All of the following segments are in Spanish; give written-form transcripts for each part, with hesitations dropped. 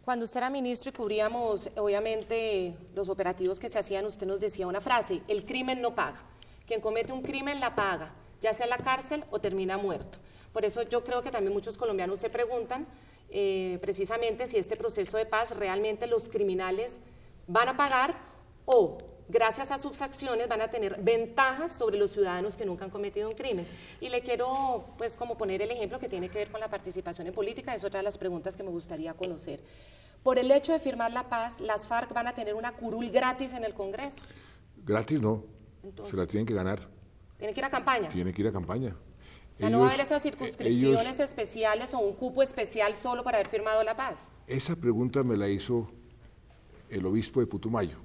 Cuando usted era ministro y cubríamos, obviamente, los operativos que se hacían, usted nos decía una frase: el crimen no paga. Quien comete un crimen la paga, ya sea en la cárcel o termina muerto. Por eso yo creo que también muchos colombianos se preguntan precisamente si este proceso de paz realmente los criminales van a pagar o gracias a sus acciones van a tener ventajas sobre los ciudadanos que nunca han cometido un crimen. Y le quiero pues como poner el ejemplo que tiene que ver con la participación en política, es otra de las preguntas que me gustaría conocer. Por el hecho de firmar la paz, las FARC van a tener una curul gratis en el Congreso. Gratis no, Entonces, se la tienen que ganar. ¿tiene que ir a campaña? Tiene que ir a campaña. O sea, ¿no va a haber esas circunscripciones especiales o un cupo especial solo para haber firmado la paz? Esa pregunta me la hizo el obispo de Putumayo.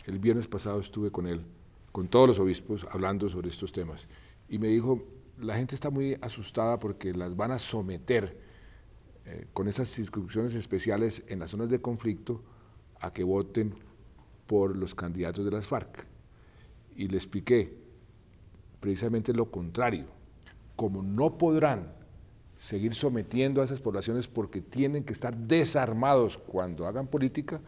El viernes pasado estuve con él, con todos los obispos, hablando sobre estos temas. Y me dijo, la gente está muy asustada porque las van a someter con esas circunscripciones especiales en las zonas de conflicto a que voten por los candidatos de las FARC. Y le expliqué precisamente lo contrario. Como no podrán seguir sometiendo a esas poblaciones porque tienen que estar desarmados cuando hagan política,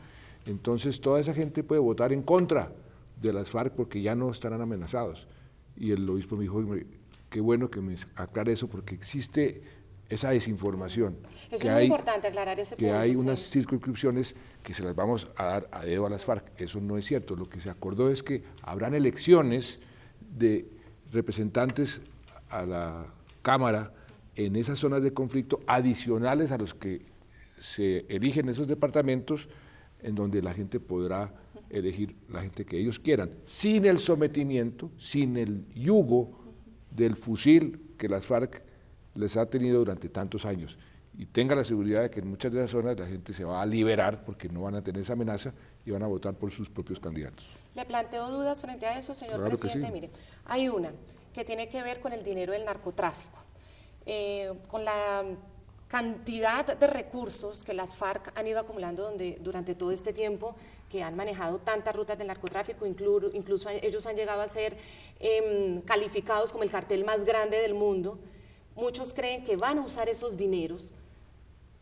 entonces toda esa gente puede votar en contra de las FARC porque ya no estarán amenazados. Y el obispo me dijo, qué bueno que me aclare eso porque existe esa desinformación. Es muy importante aclarar ese punto. Que hay unas circunscripciones que se las vamos a dar a dedo a las FARC. Eso no es cierto. Lo que se acordó es que habrán elecciones de representantes a la Cámara en esas zonas de conflicto adicionales a los que se eligen esos departamentos, en donde la gente podrá elegir la gente que ellos quieran, sin el sometimiento, sin el yugo del fusil que las FARC les ha tenido durante tantos años. Y tenga la seguridad de que en muchas de las zonas la gente se va a liberar porque no van a tener esa amenaza y van a votar por sus propios candidatos. ¿Le planteo dudas frente a eso, señor presidente? Sí. Mire, hay una que tiene que ver con el dinero del narcotráfico, con la cantidad de recursos que las FARC han ido acumulando durante todo este tiempo, que han manejado tantas rutas del narcotráfico, incluso ellos han llegado a ser calificados como el cartel más grande del mundo. Muchos creen que van a usar esos dineros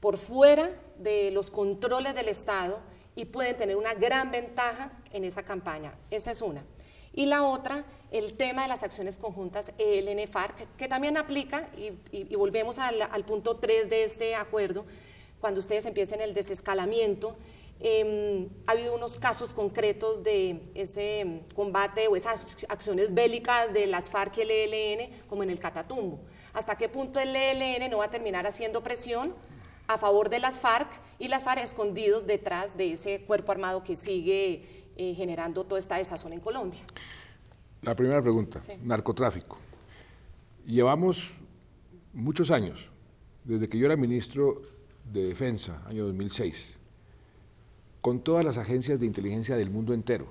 por fuera de los controles del Estado y pueden tener una gran ventaja en esa campaña. Esa es una. Y la otra, el tema de las acciones conjuntas ELN-FARC, que también aplica, y volvemos al punto 3 de este acuerdo, cuando ustedes empiecen el desescalamiento, ha habido unos casos concretos de ese combate o esas acciones bélicas de las FARC y el ELN, como en el Catatumbo. ¿Hasta qué punto el ELN no va a terminar haciendo presión a favor de las FARC y las FARC escondidos detrás de ese cuerpo armado que sigue generando toda esta desazón en Colombia? La primera pregunta, sí. Narcotráfico. Llevamos muchos años, desde que yo era ministro de Defensa, año 2006, con todas las agencias de inteligencia del mundo entero,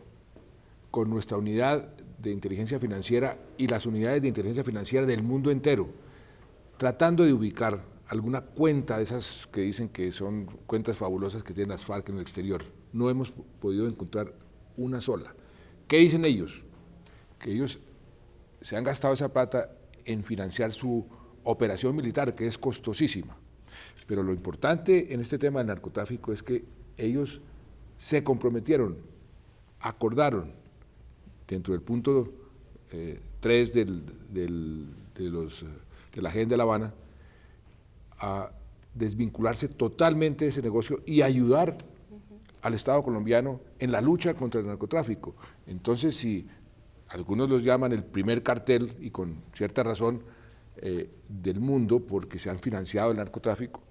con nuestra unidad de inteligencia financiera y las unidades de inteligencia financiera del mundo entero, tratando de ubicar alguna cuenta de esas que dicen que son cuentas fabulosas que tienen las FARC en el exterior. No hemos podido encontrar una sola. ¿Qué dicen ellos? Que ellos se han gastado esa plata en financiar su operación militar, que es costosísima. Pero lo importante en este tema del narcotráfico es que ellos se comprometieron, acordaron, dentro del punto 3 de la Agenda de La Habana, a desvincularse totalmente de ese negocio y ayudar al Estado colombiano en la lucha contra el narcotráfico. Entonces, si algunos los llaman el primer cartel, y con cierta razón, del mundo, porque se han financiado el narcotráfico,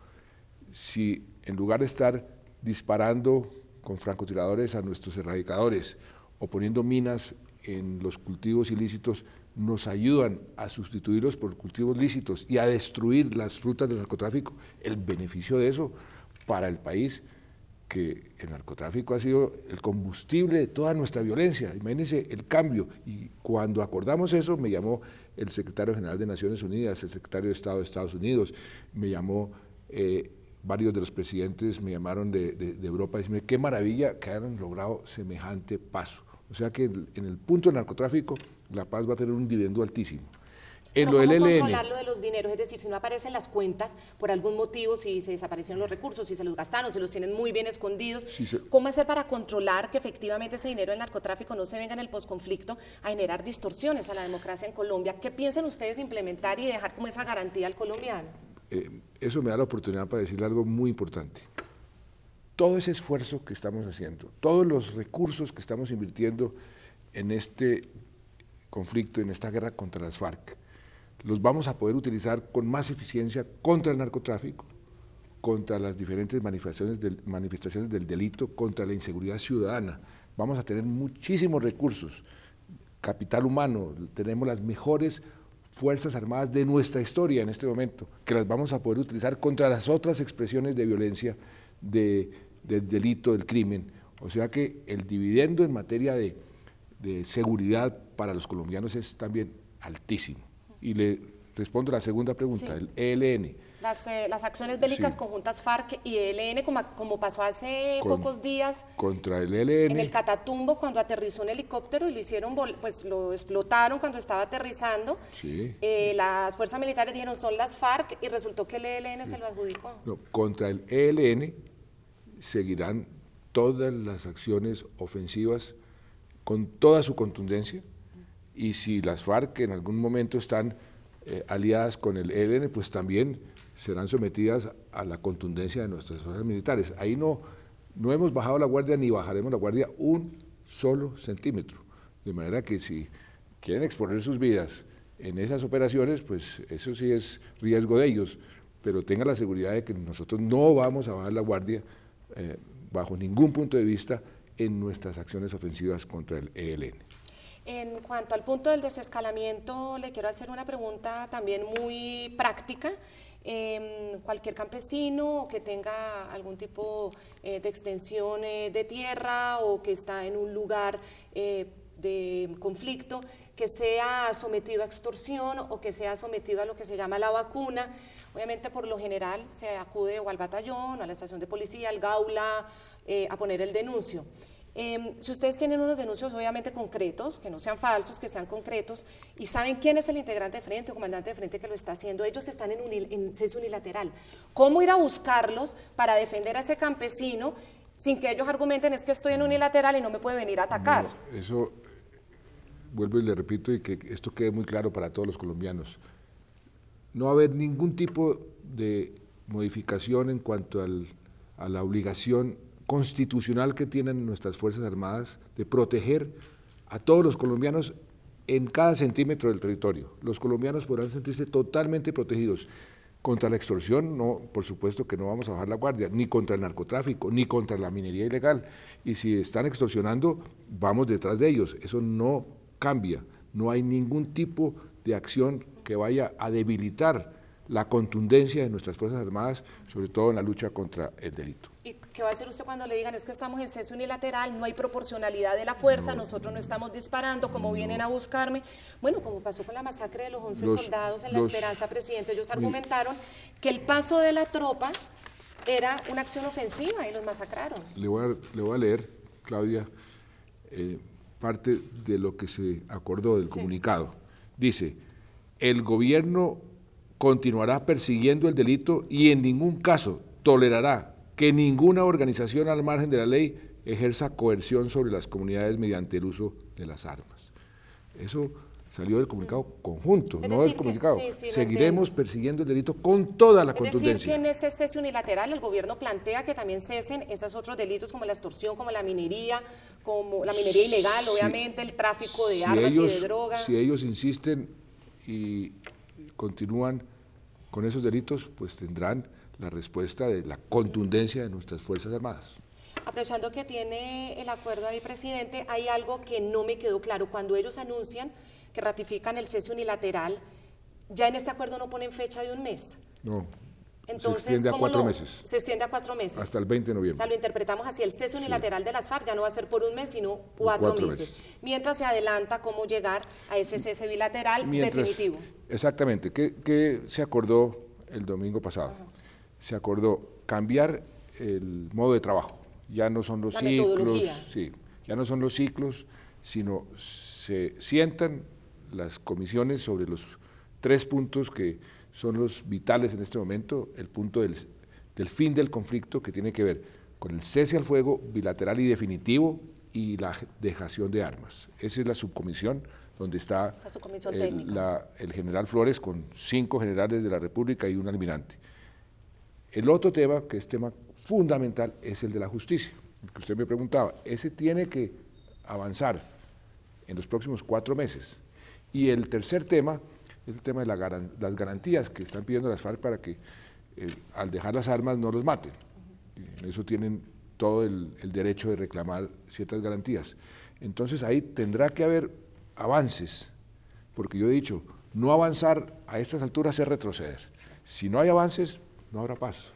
si en lugar de estar disparando con francotiradores a nuestros erradicadores o poniendo minas en los cultivos ilícitos, nos ayudan a sustituirlos por cultivos lícitos y a destruir las rutas del narcotráfico, el beneficio de eso para el país, que el narcotráfico ha sido el combustible de toda nuestra violencia. Imagínense el cambio. Y cuando acordamos eso, me llamó el secretario general de Naciones Unidas, el secretario de Estado de Estados Unidos, me llamó varios de los presidentes, me llamaron de Europa, y dicen, qué maravilla que hayan logrado semejante paso. O sea que en el punto del narcotráfico, la paz va a tener un dividendo altísimo. En lo del ¿cómo ELN. controlar lo de los dineros? Es decir, si no aparecen las cuentas por algún motivo, si se desaparecieron los recursos, si se los gastaron, si los tienen muy bien escondidos, ¿cómo hacer para controlar que efectivamente ese dinero del narcotráfico no se venga en el posconflicto a generar distorsiones a la democracia en Colombia? ¿Qué piensan ustedes implementar y dejar como esa garantía al colombiano? Eso me da la oportunidad para decirle algo muy importante. Todo ese esfuerzo que estamos haciendo, todos los recursos que estamos invirtiendo en este conflicto, en esta guerra contra las FARC, los vamos a poder utilizar con más eficiencia contra el narcotráfico, contra las diferentes manifestaciones del delito, contra la inseguridad ciudadana. Vamos a tener muchísimos recursos, capital humano, tenemos las mejores Fuerzas Armadas de nuestra historia en este momento, que las vamos a poder utilizar contra las otras expresiones de violencia, del delito, del crimen. O sea que el dividendo en materia de seguridad para los colombianos es también altísimo. Y le respondo la segunda pregunta, el ELN. Las acciones bélicas conjuntas FARC y ELN, como pasó hace pocos días contra el ELN en el Catatumbo, cuando aterrizó un helicóptero y lo hicieron, pues lo explotaron cuando estaba aterrizando. Las fuerzas militares dijeron son las FARC y resultó que el ELN se lo adjudicó. No, contra el ELN seguirán todas las acciones ofensivas con toda su contundencia, y si las FARC en algún momento están aliadas con el ELN, pues también serán sometidas a la contundencia de nuestras fuerzas militares. Ahí no hemos bajado la guardia ni bajaremos la guardia un solo centímetro, de manera que si quieren exponer sus vidas en esas operaciones, pues eso sí es riesgo de ellos, pero tengan la seguridad de que nosotros no vamos a bajar la guardia bajo ningún punto de vista en nuestras acciones ofensivas contra el ELN. En cuanto al punto del desescalamiento, le quiero hacer una pregunta también muy práctica. Cualquier campesino que tenga algún tipo de extensión de tierra o que está en un lugar de conflicto, que sea sometido a extorsión o que sea sometido a lo que se llama la vacuna, obviamente por lo general se acude o al batallón, o a la estación de policía, al Gaula, a poner el denuncio. Si ustedes tienen unos denuncios obviamente concretos, que no sean falsos, que sean concretos, y saben quién es el integrante de frente o comandante de frente que lo está haciendo, ellos están en cese unilateral. ¿Cómo ir a buscarlos para defender a ese campesino sin que ellos argumenten es que estoy en unilateral y no me puede venir a atacar? No, eso, vuelvo y le repito, y que esto quede muy claro para todos los colombianos. No va a haber ningún tipo de modificación en cuanto a la obligación constitucional que tienen nuestras Fuerzas Armadas de proteger a todos los colombianos en cada centímetro del territorio. Los colombianos podrán sentirse totalmente protegidos. Contra la extorsión, no, por supuesto que no vamos a bajar la guardia, ni contra el narcotráfico, ni contra la minería ilegal. Y si están extorsionando, vamos detrás de ellos. Eso no cambia. No hay ningún tipo de acción que vaya a debilitar la contundencia de nuestras Fuerzas Armadas, sobre todo en la lucha contra el delito. ¿Y qué va a hacer usted cuando le digan es que estamos en cese unilateral, no hay proporcionalidad de la fuerza, nosotros no estamos disparando, como vienen a buscarme? Bueno, como pasó con la masacre de los 11 soldados en La Esperanza, presidente, ellos argumentaron que el paso de la tropa era una acción ofensiva y los masacraron. Le voy a leer, Claudia, parte de lo que se acordó del comunicado. Dice, el gobierno continuará persiguiendo el delito y en ningún caso tolerará que ninguna organización al margen de la ley ejerza coerción sobre las comunidades mediante el uso de las armas. Eso salió del comunicado conjunto, no del comunicado. Seguiremos persiguiendo el delito con toda la contundencia. Es decir, que en ese cese unilateral el gobierno plantea que también cesen esos otros delitos como la extorsión, como la minería ilegal, obviamente, el tráfico de armas y de droga. Si ellos insisten y continúan con esos delitos, pues tendrán la respuesta de la contundencia de nuestras Fuerzas Armadas. Apreciando que tiene el acuerdo ahí, presidente, hay algo que no me quedó claro. Cuando ellos anuncian que ratifican el cese unilateral, ya en este acuerdo no ponen fecha de un mes. No. Entonces, se extiende a 4 meses. Se extiende a 4 meses. Hasta el 20 de noviembre. O sea, lo interpretamos así, el cese unilateral de las FARC ya no va a ser por un mes, sino 4 meses. Mientras se adelanta cómo llegar a ese cese bilateral definitivo. Exactamente. ¿Qué se acordó el domingo pasado? Se acordó cambiar el modo de trabajo. Ya no son los ciclos, ya no son los ciclos, sino se sientan las comisiones sobre los 3 puntos que son los vitales en este momento: el punto del fin del conflicto, que tiene que ver con el cese al fuego bilateral y definitivo y la dejación de armas. Esa es la subcomisión donde está el general Flores con 5 generales de la República y un almirante. El otro tema, que es tema fundamental, es el de la justicia, que usted me preguntaba. Ese tiene que avanzar en los próximos 4 meses. Y el tercer tema es el tema de las garantías que están pidiendo las FARC para que al dejar las armas no los maten. En eso tienen todo el derecho de reclamar ciertas garantías. Entonces ahí tendrá que haber avances, porque yo he dicho, no avanzar a estas alturas es retroceder. Si no hay avances, no habrá paz.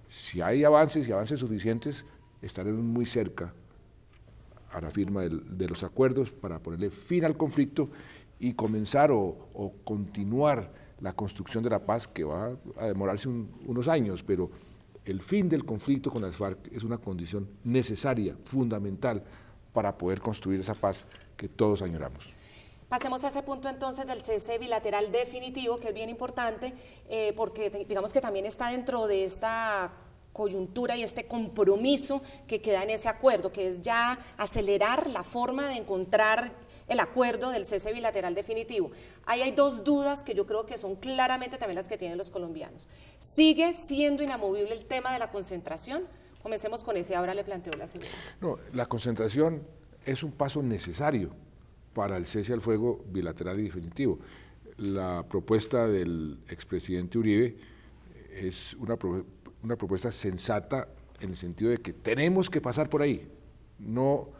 Si hay avances y avances suficientes, estaremos muy cerca a la firma de los acuerdos para ponerle fin al conflicto y comenzar o continuar la construcción de la paz, que va a demorarse unos años, pero el fin del conflicto con las FARC es una condición necesaria, fundamental, para poder construir esa paz que todos añoramos. Pasemos a ese punto entonces del cese bilateral definitivo, que es bien importante, porque digamos que también está dentro de esta coyuntura y este compromiso que queda en ese acuerdo, que es ya acelerar la forma de encontrar el acuerdo del cese bilateral definitivo. Ahí hay 2 dudas que yo creo que son claramente también las que tienen los colombianos. ¿Sigue siendo inamovible el tema de la concentración? Comencemos con ese, ahora le planteo la segunda. No, la concentración es un paso necesario para el cese al fuego bilateral y definitivo. La propuesta del expresidente Uribe es una propuesta sensata, en el sentido de que tenemos que pasar por ahí. No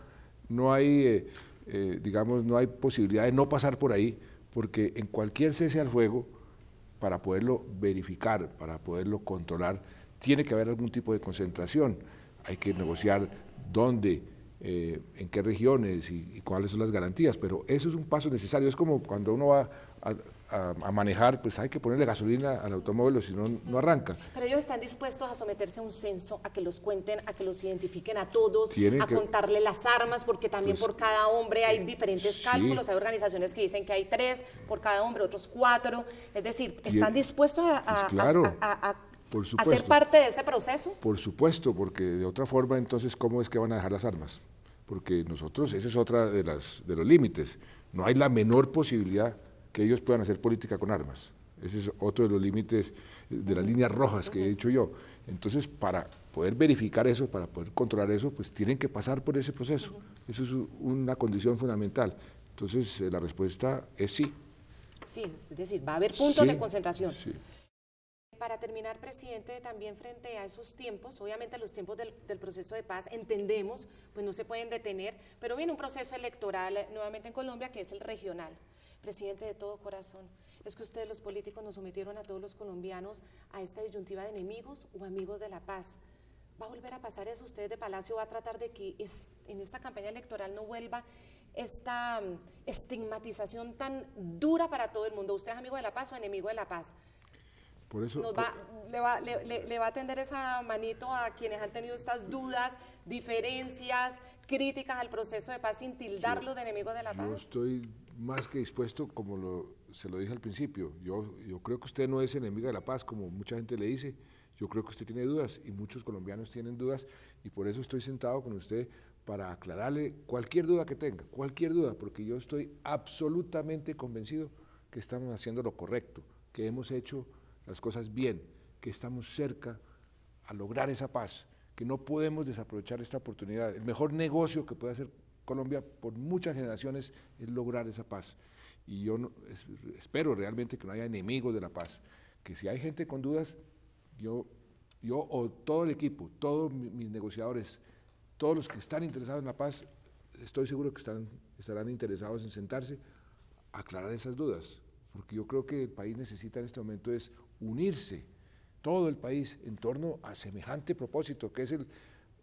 hay, digamos, no hay posibilidad de no pasar por ahí, porque en cualquier cese al fuego, para poderlo verificar, para poderlo controlar, tiene que haber algún tipo de concentración. Hay que negociar dónde, en qué regiones y cuáles son las garantías, pero eso es un paso necesario. Es como cuando uno va a manejar, pues hay que ponerle gasolina al automóvil, si no, no arranca. Pero ellos están dispuestos a someterse a un censo, a que los cuenten, a que los identifiquen a todos, a contarle las armas, porque también pues, por cada hombre hay diferentes cálculos, hay organizaciones que dicen que hay 3 por cada hombre, otros 4, es decir, ¿están dispuestos a ser parte de ese proceso? Por supuesto, porque de otra forma, entonces, ¿cómo es que van a dejar las armas? Porque nosotros, ese es otra de los límites, no hay la menor posibilidad que ellos puedan hacer política con armas. Ese es otro de los límites, de las líneas rojas que he dicho yo. Entonces, para poder verificar eso, para poder controlar eso, pues tienen que pasar por ese proceso. Eso es una condición fundamental. Entonces, la respuesta es sí. Sí, es decir, va a haber puntos de concentración. Sí. Para terminar, presidente, también frente a esos tiempos, obviamente los tiempos del proceso de paz, entendemos, pues no se pueden detener, pero viene un proceso electoral nuevamente en Colombia, que es el regional. Presidente, de todo corazón, ¿es que ustedes los políticos nos sometieron a todos los colombianos a esta disyuntiva de enemigos o amigos de la paz? ¿Va a volver a pasar eso? ¿Usted de Palacio va a tratar de que en esta campaña electoral no vuelva esta estigmatización tan dura para todo el mundo? ¿Usted es amigo de la paz o enemigo de la paz? Por eso, le va a tender esa manito a quienes han tenido estas dudas, diferencias, críticas al proceso de paz sin tildarlo de enemigos de la paz. Yo estoy más que dispuesto, como se lo dije al principio. Yo creo que usted no es enemiga de la paz, como mucha gente le dice. Yo creo que usted tiene dudas y muchos colombianos tienen dudas, y por eso estoy sentado con usted para aclararle cualquier duda que tenga, cualquier duda, porque yo estoy absolutamente convencido que estamos haciendo lo correcto, que hemos hecho las cosas bien, que estamos cerca a lograr esa paz, que no podemos desaprovechar esta oportunidad. El mejor negocio que puede hacer Colombia por muchas generaciones es lograr esa paz. Y yo espero realmente que no haya enemigos de la paz, que si hay gente con dudas, yo o todo el equipo, todos mis negociadores, todos los que están interesados en la paz, estoy seguro que estarán interesados en sentarse a aclarar esas dudas, porque yo creo que el país necesita en este momento es unirse, todo el país, en torno a semejante propósito, que es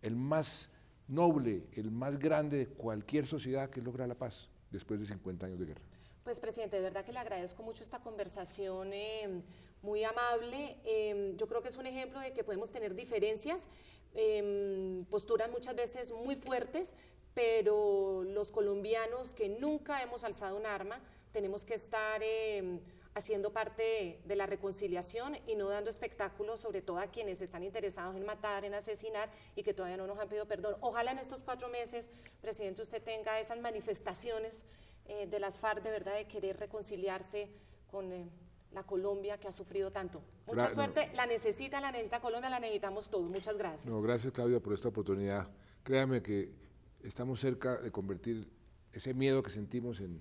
el más noble, el más grande de cualquier sociedad, que logra la paz después de 50 años de guerra. Pues, presidente, de verdad que le agradezco mucho esta conversación muy amable. Yo creo que es un ejemplo de que podemos tener diferencias, posturas muchas veces muy fuertes, pero los colombianos que nunca hemos alzado un arma, tenemos que estar haciendo parte de la reconciliación y no dando espectáculos, sobre todo a quienes están interesados en matar, en asesinar y que todavía no nos han pedido perdón. Ojalá en estos 4 meses, presidente, usted tenga esas manifestaciones de las FARC de verdad de querer reconciliarse con la Colombia que ha sufrido tanto. Mucha suerte, la necesita Colombia, la necesitamos todos. Muchas gracias. No, gracias, Claudia, por esta oportunidad. Créame que estamos cerca de convertir ese miedo que sentimos en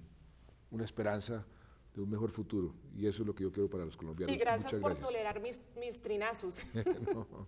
una esperanza de un mejor futuro, y eso es lo que yo quiero para los colombianos. Y gracias por tolerar mis trinazos. No.